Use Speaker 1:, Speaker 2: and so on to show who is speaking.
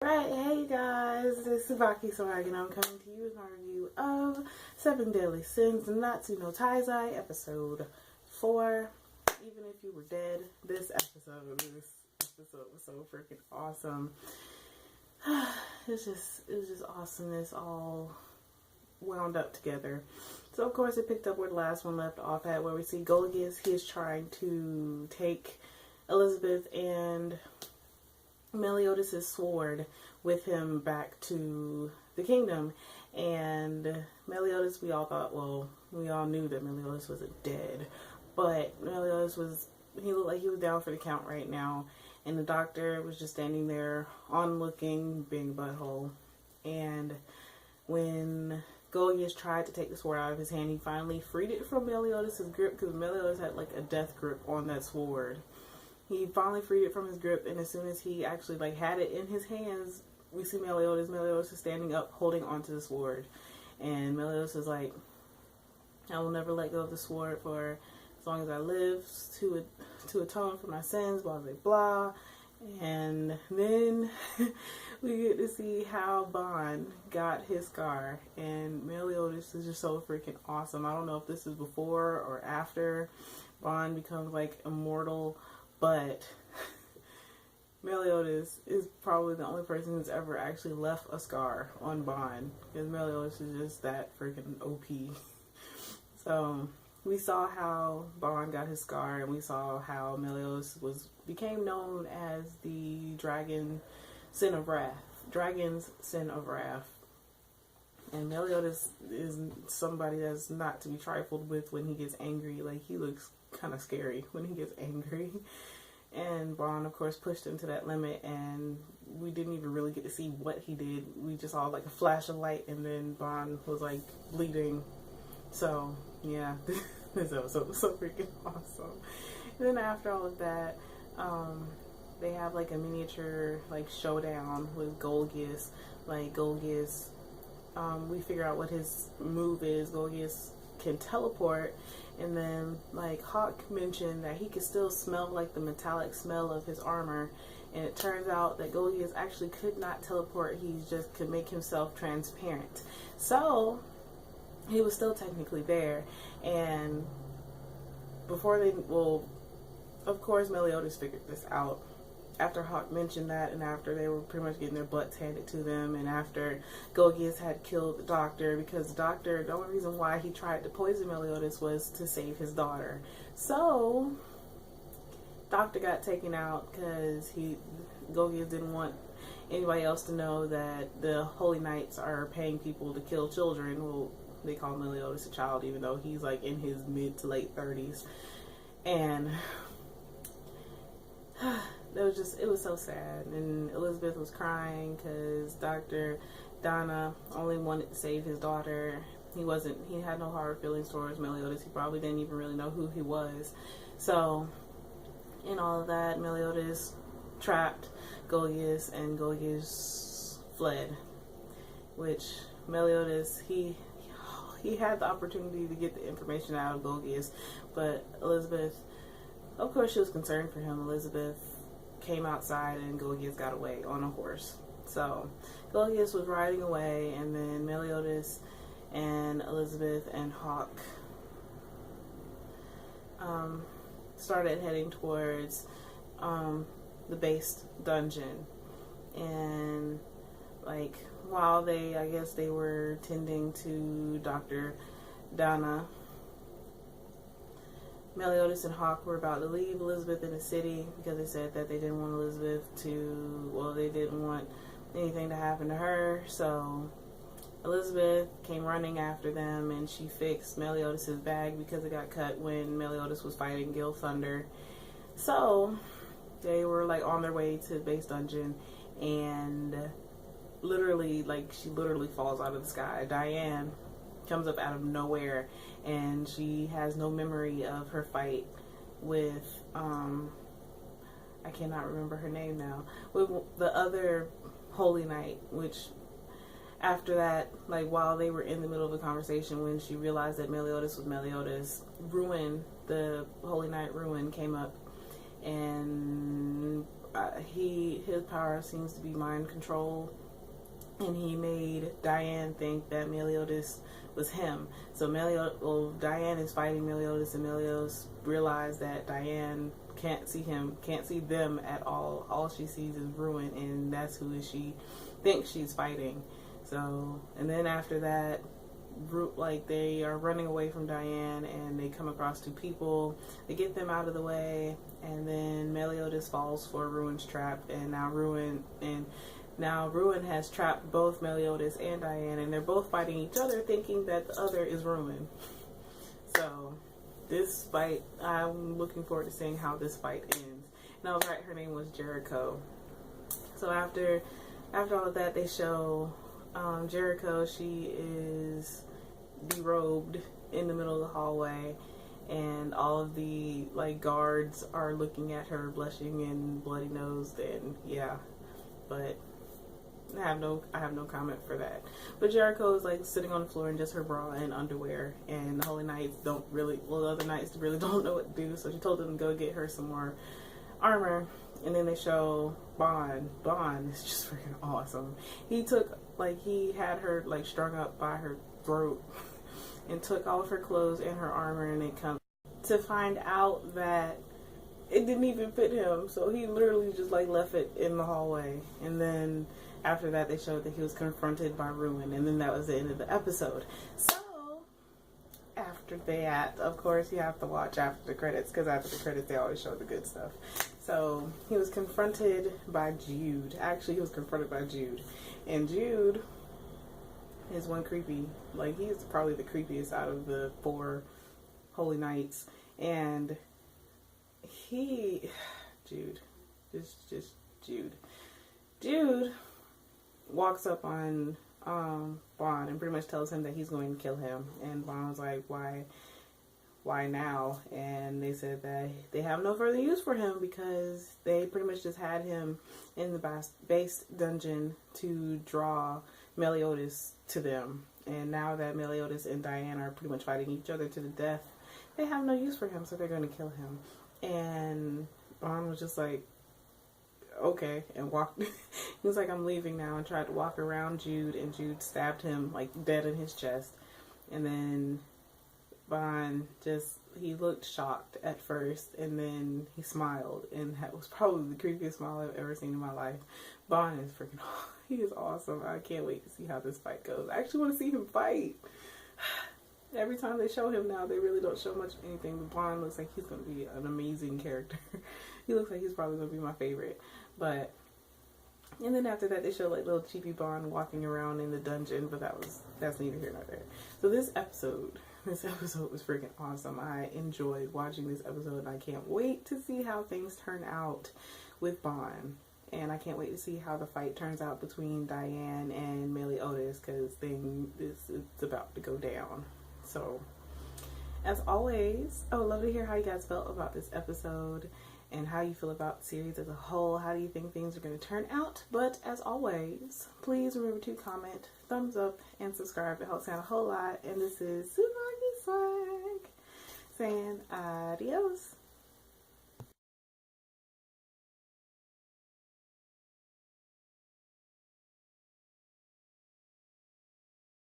Speaker 1: Right, hey guys, this is TsubakiSwagg and I'm coming to you with my review of 7 Deadly Sins Natsu no Taizai, episode 4. Even if you were dead, this episode was so freaking awesome. It was just awesomeness all wound up together. So of course it picked up where the last one left off at, where we see Golgius. He is trying to take Elizabeth and Meliodas' sword with him back to the kingdom. And Meliodas, we all knew that Meliodas wasn't dead, but Meliodas he looked like he was down for the count right now. And the doctor was just standing there onlooking, being a butthole. And when Golgius tried to take the sword out of his hand, he finally freed it from Meliodas' grip, because Meliodas had like a death grip on that sword. He finally freed it from his grip, and as soon as he actually had it in his hands, we see Meliodas. Meliodas is standing up, holding onto the sword, and Meliodas is like, "I will never let go of the sword for as long as I live, to atone for my sins." Blah blah blah. And then we get to see how Bond got his scar, and Meliodas is just so freaking awesome. I don't know if this is before or after Bond becomes immortal. But Meliodas is probably the only person who's ever actually left a scar on Bond, because Meliodas is just that freaking OP. So we saw how Bond got his scar, and we saw how Meliodas became known as the Dragon's Sin of Wrath. And Meliodas is somebody that's not to be trifled with when he gets angry. He looks kind of scary when he gets angry. And Bond, of course, pushed him to that limit, and we didn't even really get to see what he did. We just saw a flash of light, and then Bond was bleeding. So yeah, this episode was so freaking awesome. And then after all of that, they have a miniature showdown with Golgius. Golgius, we figure out what his move is. Golgius can teleport, and then Hawk mentioned that he could still smell the metallic smell of his armor, and it turns out that Golgius actually could not teleport. He just could make himself transparent, so he was still technically there. And before of course Meliodas figured this out after Hawk mentioned that, and after they were pretty much getting their butts handed to them, and after Golgius had killed the doctor, because the doctor, the only reason why he tried to poison Meliodas was to save his daughter. So doctor got taken out because Golgius didn't want anybody else to know that the Holy Knights are paying people to kill children. Well, they call Meliodas a child, even though he's in his mid to late 30s. And it was so sad. And Elizabeth was crying because Dr. Donna only wanted to save his daughter. He had no hard feelings towards Meliodas. He probably didn't even really know who he was. So in all of that, Meliodas trapped Golgius, and Golgius fled, which Meliodas, he had the opportunity to get the information out of Golgius, but Elizabeth, of course, she was concerned for him. Elizabeth came outside, and Golgius got away on a horse. So Golgius was riding away, and then Meliodas and Elizabeth and Hawk started heading towards the base dungeon. And while they were tending to Dr. Donna, Meliodas and Hawk were about to leave Elizabeth in the city, because they said that they didn't want they didn't want anything to happen to her. So Elizabeth came running after them, and she fixed Meliodas' bag because it got cut when Meliodas was fighting Gil Thunder. So they were on their way to the base dungeon, and she literally falls out of the sky. Diane comes up out of nowhere, and she has no memory of her fight with I cannot remember her name now, with the other Holy Knight. Which after that, while they were in the middle of a conversation, when she realized that Meliodas was Meliodas, the Holy Knight Ruin came up, and his power seems to be mind control, and he made Diane think that Meliodas was him. So Diane is fighting Meliodas, and Meliodas realized that Diane can't see him, can't see them at all. All she sees is ruin, and that's who she thinks she's fighting. So, and then after that, like, they are running away from Diane, and they come across two people. They get them out of the way, and then Meliodas falls for Ruin's trap, and now Ruin has trapped both Meliodas and Diane, and they're both fighting each other, thinking that the other is Ruin. So this fight, I'm looking forward to seeing how this fight ends. And I was right, her name was Jericho. So after all of that, they show Jericho. She is derobed in the middle of the hallway, and all of the like guards are looking at her, blushing and bloody nosed, and yeah, but I have no comment for that. But Jericho is like sitting on the floor in just her bra and underwear, and the Holy Knights the other knights really don't know what to do, so she told them to go get her some more armor. And then they show Bond. Bond is just freaking awesome. He had her like strung up by her throat and took all of her clothes and her armor, and it comes to find out that it didn't even fit him, so he literally just like left it in the hallway. And then after that, they showed that he was confronted by Ruin, and then that was the end of the episode. So after that, of course, you have to watch after the credits, because after the credits they always show the good stuff. So he was confronted by Jude. Actually, he was confronted by Jude, and Jude is one creepy. Like, he's probably the creepiest out of the 4 Holy Knights, and Jude walks up on Bond and pretty much tells him that he's going to kill him. And Bond was like, why now? And they said that they have no further use for him, because they pretty much just had him in the base dungeon to draw Meliodas to them. And now that Meliodas and Diane are pretty much fighting each other to the death, they have no use for him, so they're going to kill him. And Bond was just like, okay, and walked. He was like, I'm leaving now, and tried to walk around Jude, and Jude stabbed him like dead in his chest. And then Bond he looked shocked at first, and then he smiled, and that was probably the creepiest smile I've ever seen in my life. Bond is freaking, he is awesome. I can't wait to see how this fight goes. I actually want to see him fight. Every time they show him now, they really don't show much of anything, but Bond looks like he's going to be an amazing character. He looks like he's probably going to be my favorite. But, and then after that, they show like little cheapy Bond walking around in the dungeon, but that's neither here nor there. So this episode was freaking awesome. I enjoyed watching this episode, and I can't wait to see how things turn out with Bond. And I can't wait to see how the fight turns out between Diane and Meliodas, because it's about to go down. So, as always, I would love to hear how you guys felt about this episode and how you feel about the series as a whole. How do you think things are going to turn out? But as always, please remember to comment, thumbs up, and subscribe. It helps out a whole lot. And this is TsubakiSwagg saying adios.